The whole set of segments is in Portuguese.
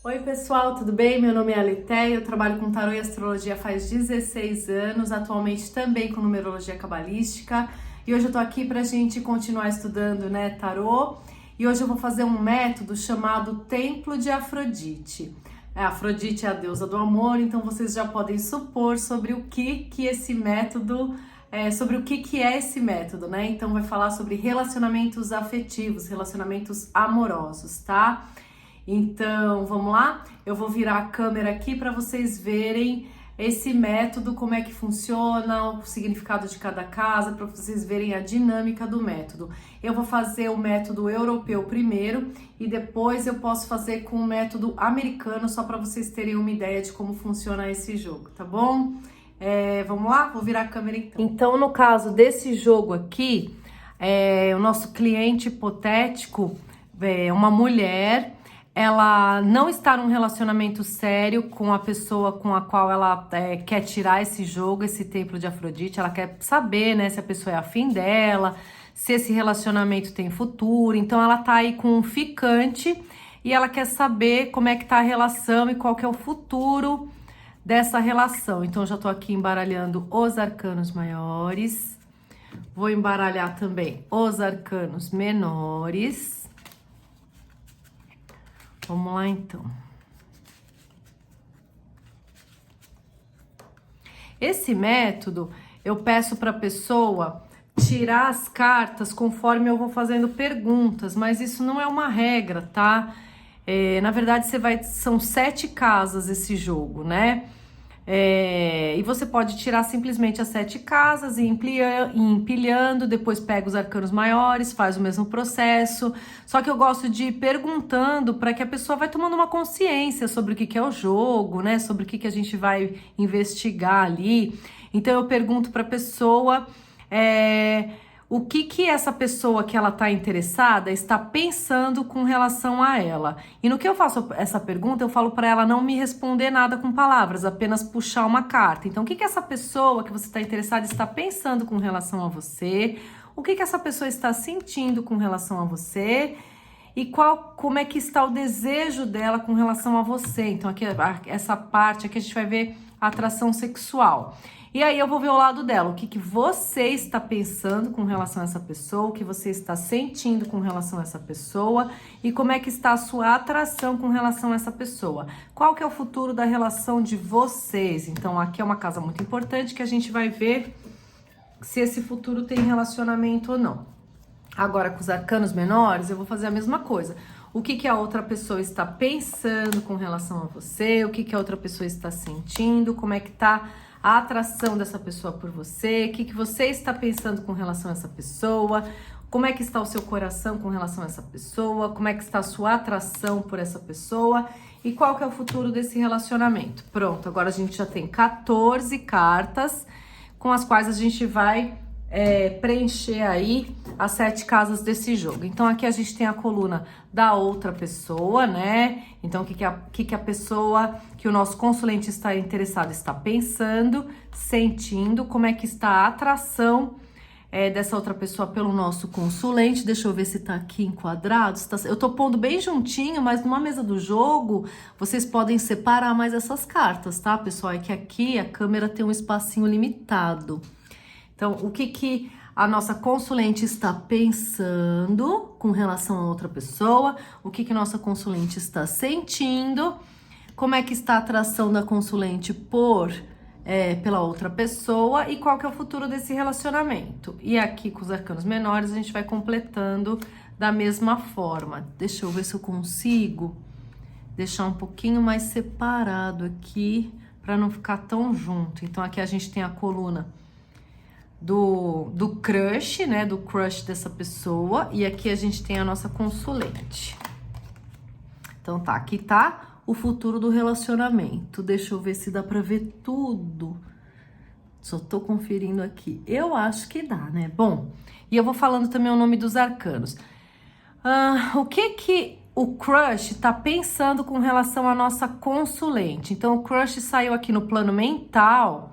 Oi pessoal, tudo bem? Meu nome é Aletheia, eu trabalho com tarô e astrologia faz 16 anos, atualmente também com numerologia cabalística, e hoje eu tô aqui pra gente continuar estudando, tarô, e hoje eu vou fazer um método chamado Templo de Afrodite. Afrodite é a deusa do amor, então vocês já podem supor sobre o que esse método sobre o que é esse método, né? Então vai falar sobre relacionamentos afetivos, relacionamentos amorosos, tá? Então, vamos lá? Eu vou virar a câmera aqui para vocês verem esse método, como é que funciona, o significado de cada casa, para vocês verem a dinâmica do método. Eu vou fazer o método europeu primeiro e depois eu posso fazer com o método americano, só para vocês terem uma ideia de como funciona esse jogo, tá bom? Vamos lá? Vou virar a câmera então. Então, no caso desse jogo aqui, o nosso cliente hipotético é uma mulher. Ela não está num relacionamento sério com a pessoa com a qual ela quer tirar esse jogo, esse templo de Afrodite. Ela quer saber, né, se a pessoa é afim dela, se esse relacionamento tem futuro. Então ela tá aí com um ficante e ela quer saber como é que tá a relação e qual que é o futuro dessa relação. Então eu já tô aqui embaralhando os arcanos maiores. Vou embaralhar também os arcanos menores. Vamos lá, então. Esse método, eu peço para a pessoa tirar as cartas conforme eu vou fazendo perguntas, mas isso não é uma regra, tá? Na verdade, são 7 casas esse jogo, né? E você pode tirar simplesmente as 7 casas e ir empilhando, depois pega os arcanos maiores, faz o mesmo processo. Só que eu gosto de ir perguntando para que a pessoa vai tomando uma consciência sobre o que é o jogo, né? Sobre o que a gente vai investigar ali. Então eu pergunto para a pessoa o que essa pessoa que ela está interessada está pensando com relação a ela. E no que eu faço essa pergunta, eu falo para ela não me responder nada com palavras, apenas puxar uma carta. Então, o que essa pessoa que você está interessada está pensando com relação a você? O que essa pessoa está sentindo com relação a você? E como é que está o desejo dela com relação a você? Então, aqui, essa parte aqui a gente vai ver a atração sexual. E aí eu vou ver o lado dela, o que você está pensando com relação a essa pessoa, o que você está sentindo com relação a essa pessoa e como é que está a sua atração com relação a essa pessoa. Qual que é o futuro da relação de vocês? Então aqui é uma casa muito importante que a gente vai ver se esse futuro tem relacionamento ou não. Agora com os arcanos menores eu vou fazer a mesma coisa. O que a outra pessoa está pensando com relação a você, o que a outra pessoa está sentindo, como é que tá a atração dessa pessoa por você, o que você está pensando com relação a essa pessoa, como é que está o seu coração com relação a essa pessoa, como é que está a sua atração por essa pessoa e qual que é o futuro desse relacionamento. Pronto, agora a gente já tem 14 cartas com as quais a gente vai preencher aí as 7 casas desse jogo. Então aqui a gente tem a coluna da outra pessoa, né? Então o que a pessoa, que o nosso consulente está interessado está pensando, sentindo, como é que está a atração dessa outra pessoa pelo nosso consulente. Deixa eu ver se tá aqui enquadrado. Eu tô pondo bem juntinho, mas numa mesa do jogo vocês podem separar mais essas cartas, tá, pessoal? É que aqui a câmera tem um espacinho limitado. Então, o que a nossa consulente está pensando com relação a outra pessoa, o que nossa consulente está sentindo, como é que está a atração da consulente pela outra pessoa e qual que é o futuro desse relacionamento. E aqui com os arcanos menores a gente vai completando da mesma forma. Deixa eu ver se eu consigo deixar um pouquinho mais separado aqui para não ficar tão junto. Então aqui a gente tem a coluna do crush, né? Do crush dessa pessoa. E aqui a gente tem a nossa consulente. Então tá, aqui tá o futuro do relacionamento. Deixa eu ver se dá pra ver tudo. Só tô conferindo aqui. Eu acho que dá, né? Bom, e eu vou falando também o nome dos arcanos. O que o crush tá pensando com relação à nossa consulente? Então o crush saiu aqui no plano mental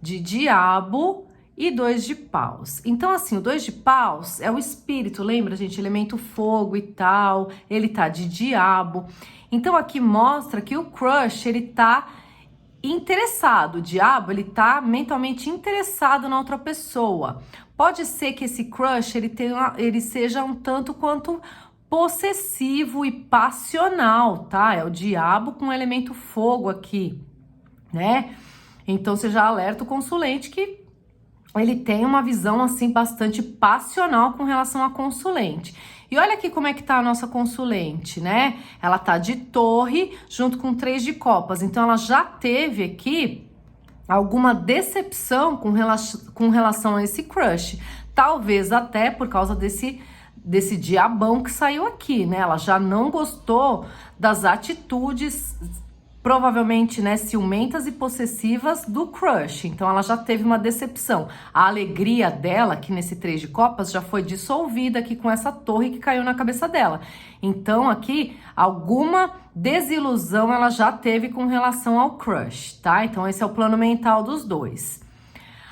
de diabo e 2 de paus. Então, assim, o 2 de paus é o espírito, lembra, gente? Elemento fogo e tal, ele tá de diabo. Então, aqui mostra que o crush, ele tá interessado, o diabo, ele tá mentalmente interessado na outra pessoa. Pode ser que esse crush, ele seja um tanto quanto possessivo e passional, tá? É o diabo com o elemento fogo aqui, né? Então, você já alerta o consulente que ele tem uma visão, assim, bastante passional com relação à consulente. E olha aqui como é que tá a nossa consulente, né? Ela tá de torre junto com 3 de copas. Então, ela já teve aqui alguma decepção com relação a esse crush. Talvez até por causa desse diabão que saiu aqui, né? Ela já não gostou das atitudes, provavelmente, né, ciumentas e possessivas do crush. Então ela já teve uma decepção. A alegria dela, aqui nesse 3 de copas, já foi dissolvida aqui com essa torre que caiu na cabeça dela. Então aqui, alguma desilusão ela já teve com relação ao crush, tá? Então esse é o plano mental dos dois.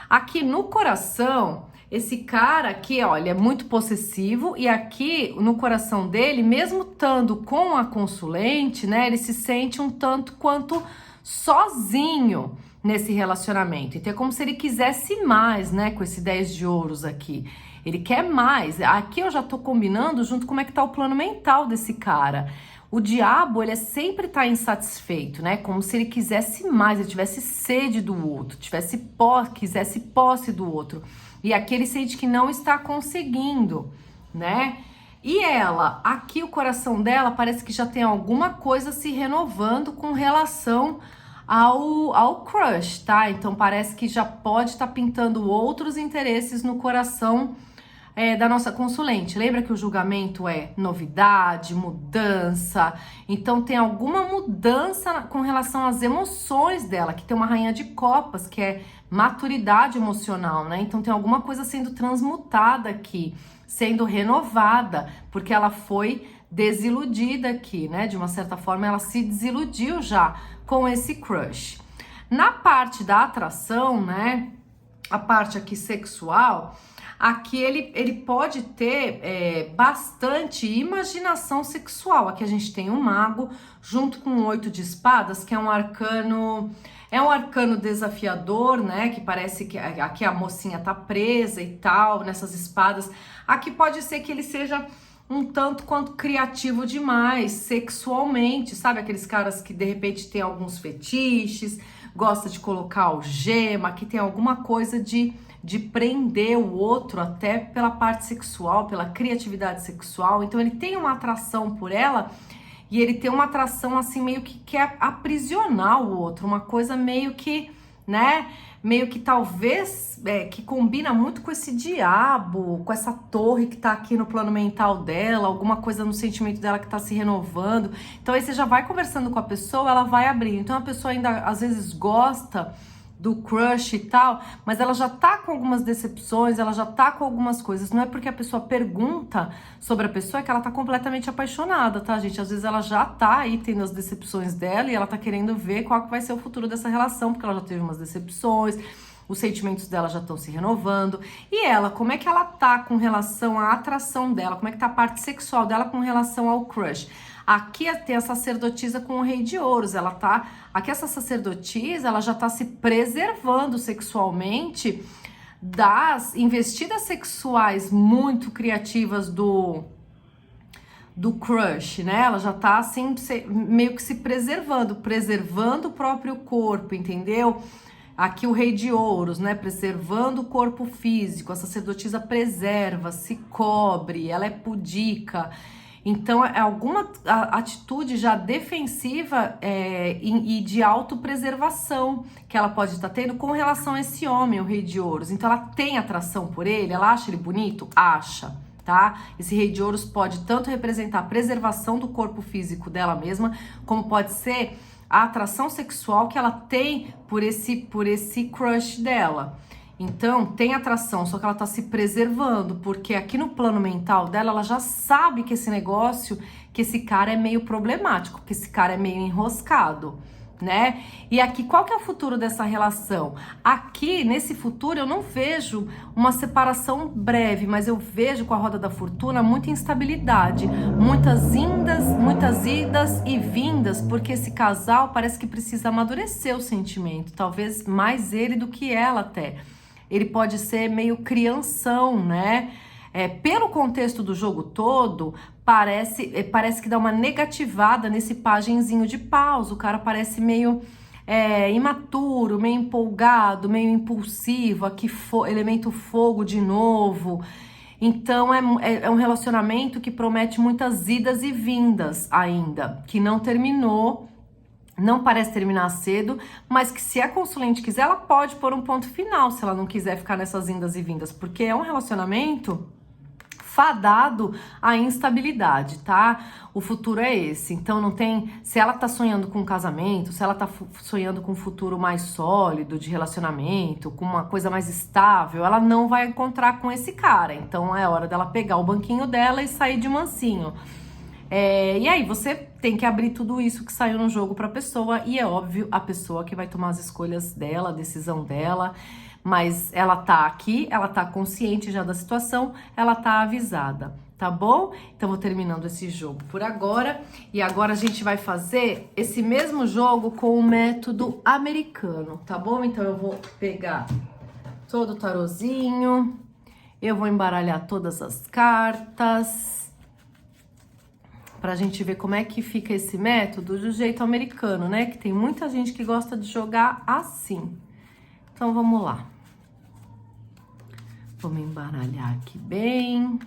Aqui no coração, esse cara aqui, olha, é muito possessivo, e aqui no coração dele, mesmo estando com a consulente, né, ele se sente um tanto quanto sozinho nesse relacionamento. Então é como se ele quisesse mais, né, com esse 10 de ouros aqui. Ele quer mais. Aqui eu já tô combinando junto como é que tá o plano mental desse cara. O diabo, ele sempre tá insatisfeito, né? Como se ele quisesse mais, ele tivesse sede do outro, quisesse posse do outro. E aqui ele sente que não está conseguindo, né? E ela, aqui o coração dela parece que já tem alguma coisa se renovando com relação ao crush, tá? Então parece que já pode estar pintando outros interesses no coração da nossa consulente. Lembra que o julgamento é novidade, mudança? Então tem alguma mudança com relação às emoções dela, que tem uma rainha de copas, que é maturidade emocional, né? Então tem alguma coisa sendo transmutada aqui, sendo renovada, porque ela foi desiludida aqui, né? De uma certa forma ela se desiludiu já com esse crush. Na parte da atração, né? A parte aqui sexual, aqui ele pode ter bastante imaginação sexual. Aqui a gente tem um mago junto com o 8 de espadas, que é um arcano desafiador, né? Que parece que aqui a mocinha tá presa e tal, nessas espadas. Aqui pode ser que ele seja um tanto quanto criativo demais sexualmente, sabe? Aqueles caras que de repente tem alguns fetiches, gosta de colocar algema, que tem alguma coisa de prender o outro até pela parte sexual, pela criatividade sexual. Então ele tem uma atração por ela e ele tem uma atração assim meio que quer aprisionar o outro, uma coisa meio que, né, meio que talvez que combina muito com esse diabo, com essa torre que tá aqui no plano mental dela, alguma coisa no sentimento dela que tá se renovando. Então aí você já vai conversando com a pessoa, ela vai abrindo. Então a pessoa ainda às vezes gosta do crush e tal, mas ela já tá com algumas decepções, ela já tá com algumas coisas. Não é porque a pessoa pergunta sobre a pessoa que ela tá completamente apaixonada, tá, gente? Às vezes ela já tá aí tendo as decepções dela e ela tá querendo ver qual que vai ser o futuro dessa relação, porque ela já teve umas decepções, os sentimentos dela já estão se renovando. E ela, como é que ela tá com relação à atração dela? Como é que tá a parte sexual dela com relação ao crush? Aqui tem a sacerdotisa com o rei de ouros, ela tá... Aqui essa sacerdotisa, ela já tá se preservando sexualmente das investidas sexuais muito criativas do crush, né? Ela já tá assim, meio que se preservando o próprio corpo, entendeu? Aqui o rei de ouros, né? Preservando o corpo físico, a sacerdotisa preserva, se cobre, ela é pudica. Então, é alguma atitude já defensiva e de autopreservação que ela pode estar tendo com relação a esse homem, o rei de ouros. Então, ela tem atração por ele, ela acha ele bonito? Acha, tá? Esse rei de ouros pode tanto representar a preservação do corpo físico dela mesma, como pode ser a atração sexual que ela tem por esse crush dela. Então, tem atração, só que ela tá se preservando, porque aqui no plano mental dela, ela já sabe que esse negócio, que esse cara é meio problemático, que esse cara é meio enroscado, né? E aqui, qual que é o futuro dessa relação? Aqui, nesse futuro, eu não vejo uma separação breve, mas eu vejo com a roda da fortuna muita instabilidade, muitas idas e vindas, porque esse casal parece que precisa amadurecer o sentimento, talvez mais ele do que ela até. Ele pode ser meio crianção, né? Pelo contexto do jogo todo, parece que dá uma negativada nesse pagenzinho de paus. O cara parece meio imaturo, meio empolgado, meio impulsivo. Aqui, elemento fogo de novo. Então, é um relacionamento que promete muitas idas e vindas ainda, que não terminou. Não parece terminar cedo, mas que se a consulente quiser, ela pode pôr um ponto final se ela não quiser ficar nessas indas e vindas, porque é um relacionamento fadado à instabilidade, tá? O futuro é esse. Então não tem, se ela tá sonhando com um casamento, se ela tá sonhando com um futuro mais sólido de relacionamento, com uma coisa mais estável, ela não vai encontrar com esse cara. Então é hora dela pegar o banquinho dela e sair de mansinho. E aí você tem que abrir tudo isso que saiu no jogo pra pessoa, e é óbvio a pessoa que vai tomar as escolhas dela, a decisão dela, mas ela tá aqui, ela tá consciente já da situação, ela tá avisada, tá bom? Então vou terminando esse jogo por agora, e agora a gente vai fazer esse mesmo jogo com o método americano, tá bom? Então eu vou pegar todo o tarozinho, eu vou embaralhar todas as cartas, pra gente ver como é que fica esse método do jeito americano, né? Que tem muita gente que gosta de jogar assim. Então, vamos lá. Vamos embaralhar aqui bem.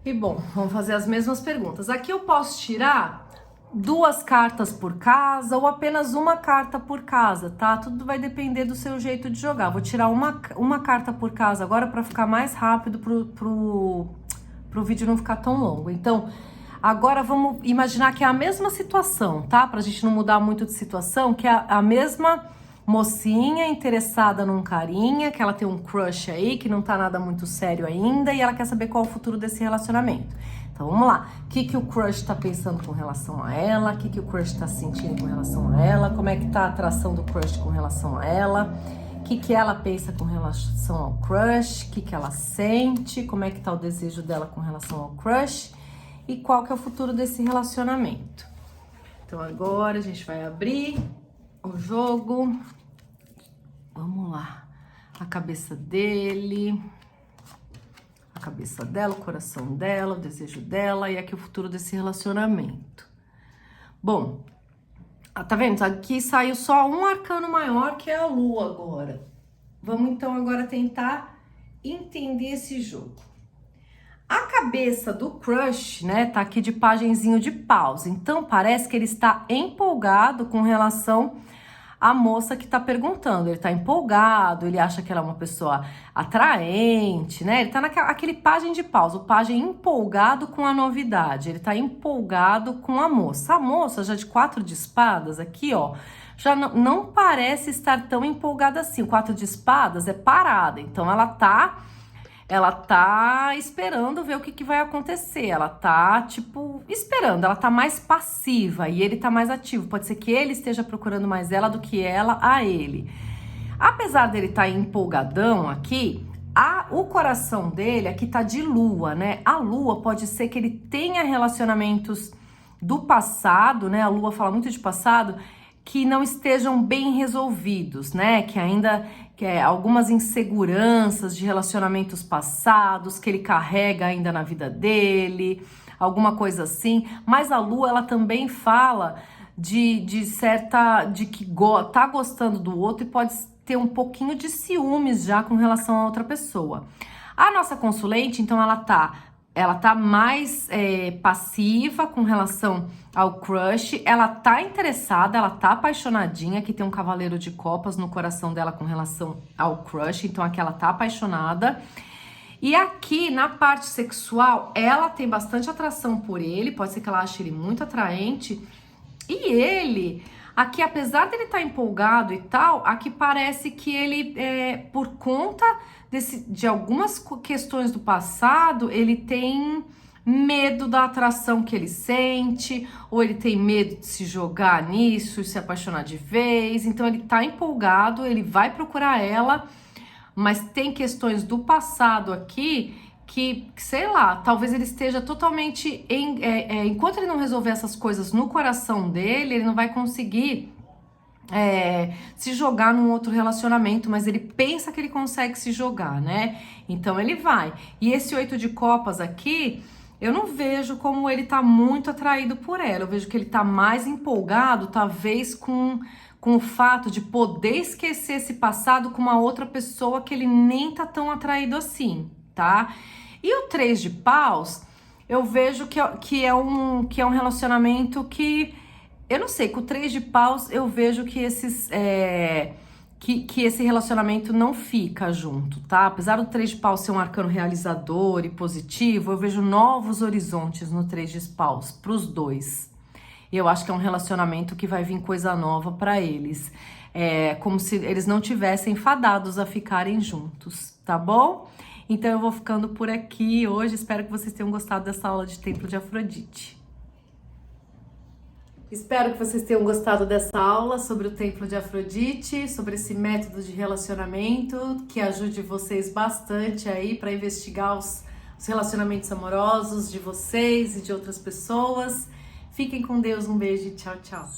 E bom, vamos fazer as mesmas perguntas. Aqui eu posso tirar 2 cartas por casa ou apenas uma carta por casa, tá? Tudo vai depender do seu jeito de jogar. Vou tirar uma carta por casa agora para ficar mais rápido pro vídeo não ficar tão longo. Então, agora vamos imaginar que é a mesma situação, tá? Pra gente não mudar muito de situação, que é a mesma mocinha interessada num carinha, que ela tem um crush aí, que não tá nada muito sério ainda, e ela quer saber qual é o futuro desse relacionamento. Então, vamos lá. O que o crush tá pensando com relação a ela? O que o crush tá sentindo com relação a ela? Como é que tá a atração do crush com relação a ela? O que ela pensa com relação ao crush? O que ela sente? Como é que tá o desejo dela com relação ao crush? E qual que é o futuro desse relacionamento? Então, agora a gente vai abrir o jogo. Vamos lá. A cabeça dele, a cabeça dela, o coração dela, o desejo dela e aqui o futuro desse relacionamento. Bom, tá vendo? Aqui saiu só um arcano maior, que é a lua agora. Vamos então agora tentar entender esse jogo. A cabeça do crush, né, tá aqui de pagenzinho de paus. Então parece que ele está empolgado com relação a moça que tá perguntando, ele tá empolgado, ele acha que ela é uma pessoa atraente, né? Ele tá naquele pajem de paus, o pajem empolgado com a novidade, ele tá empolgado com a moça. A moça já de 4 de espadas aqui, ó, já não parece estar tão empolgada assim. O 4 de espadas é parada, então ela tá esperando ver o que vai acontecer, ela tá, tipo, esperando, ela tá mais passiva e ele tá mais ativo. Pode ser que ele esteja procurando mais ela do que ela a ele. Apesar dele tá empolgadão aqui, o coração dele aqui tá de lua, né? A lua pode ser que ele tenha relacionamentos do passado, né? A lua fala muito de passado, que não estejam bem resolvidos, né? Que ainda algumas inseguranças de relacionamentos passados que ele carrega ainda na vida dele, alguma coisa assim. Mas a lua, ela também fala de que tá gostando do outro e pode ter um pouquinho de ciúmes já com relação a outra pessoa. A nossa consulente, então, ela tá mais passiva com relação ao crush, ela tá interessada, ela tá apaixonadinha, aqui tem um cavaleiro de copas no coração dela com relação ao crush, então aqui ela tá apaixonada. E aqui, na parte sexual, ela tem bastante atração por ele, pode ser que ela ache ele muito atraente, e ele... Aqui, apesar dele estar empolgado e tal, aqui parece que ele, por conta de algumas questões do passado, ele tem medo da atração que ele sente, ou ele tem medo de se jogar nisso e se apaixonar de vez. Então ele tá empolgado, ele vai procurar ela, mas tem questões do passado aqui que, sei lá, talvez ele esteja totalmente enquanto ele não resolver essas coisas no coração dele, ele não vai conseguir se jogar num outro relacionamento, mas ele pensa que ele consegue se jogar, né? Então ele vai. E esse 8 de copas aqui, eu não vejo como ele tá muito atraído por ela. Eu vejo que ele tá mais empolgado, talvez com o fato de poder esquecer esse passado com uma outra pessoa que ele nem tá tão atraído assim, tá? E o 3 de paus, eu vejo que é um relacionamento que, eu não sei, com o 3 de paus eu vejo que que esse relacionamento não fica junto, tá? Apesar do 3 de paus ser um arcano realizador e positivo, eu vejo novos horizontes no 3 de paus pros dois. Eu acho que é um relacionamento que vai vir coisa nova pra eles. É como se eles não tivessem fadados a ficarem juntos, tá bom? Então eu vou ficando por aqui hoje. Espero que vocês tenham gostado dessa aula de Templo de Afrodite. Espero que vocês tenham gostado dessa aula sobre o Templo de Afrodite, sobre esse método de relacionamento que ajude vocês bastante aí para investigar os relacionamentos amorosos de vocês e de outras pessoas. Fiquem com Deus, um beijo e tchau, tchau.